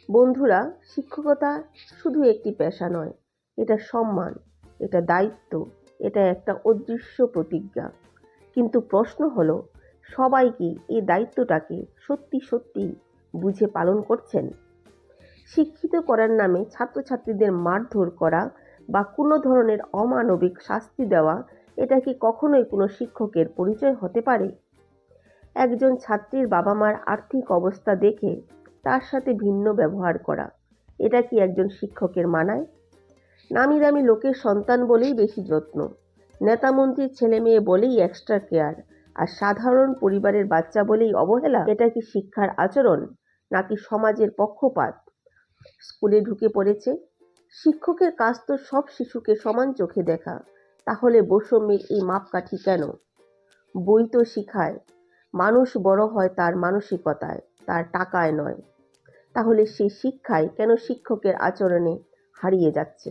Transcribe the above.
বন্ধুরা, শিক্ষকতা শুধু একটি পেশা নয়, এটা সম্মান, এটা দায়িত্ব, এটা একটা অদৃশ্য প্রতিজ্ঞা। কিন্তু প্রশ্ন হলো, সবাই কি এই দায়িত্বটাকে সত্যি সত্যি বুঝে পালন করছেন? শিক্ষিত করার নামে ছাত্রছাত্রীদের মারধর করা বা কোনো ধরনের অমানবিক শাস্তি দেওয়া, এটা কি কখনোই কোনো শিক্ষকের পরিচয় হতে পারে? একজন ছাত্রীর বাবা মার আর্থিক অবস্থা দেখে তার সাথে ভিন্ন ব্যবহার করা, এটা কি একজন শিক্ষকের মানায়? নামি দামি লোকের সন্তান বলেই বেশি যত্ন, নেতা মন্ত্রীর ছেলে মেয়ে বলেই এক্সট্রা কেয়ার, আর সাধারণ পরিবারের বাচ্চা বলেই অবহেলা, এটা কি শিক্ষার আচরণ নাকি সমাজের পক্ষপাত? স্কুলে ঢুকে পড়েছে, শিক্ষকের কাজ তো সব শিশুকে সমান চোখে দেখা, তাহলে বৈষম্যের এই মাপকাঠি কেন? বই তো শিখায় মানুষ বড় হয় তার মানসিকতায়, তার টাকায় নয়। তাহলে সেই শিক্ষাই কেন শিক্ষকের আচরণে হারিয়ে যাচ্ছে?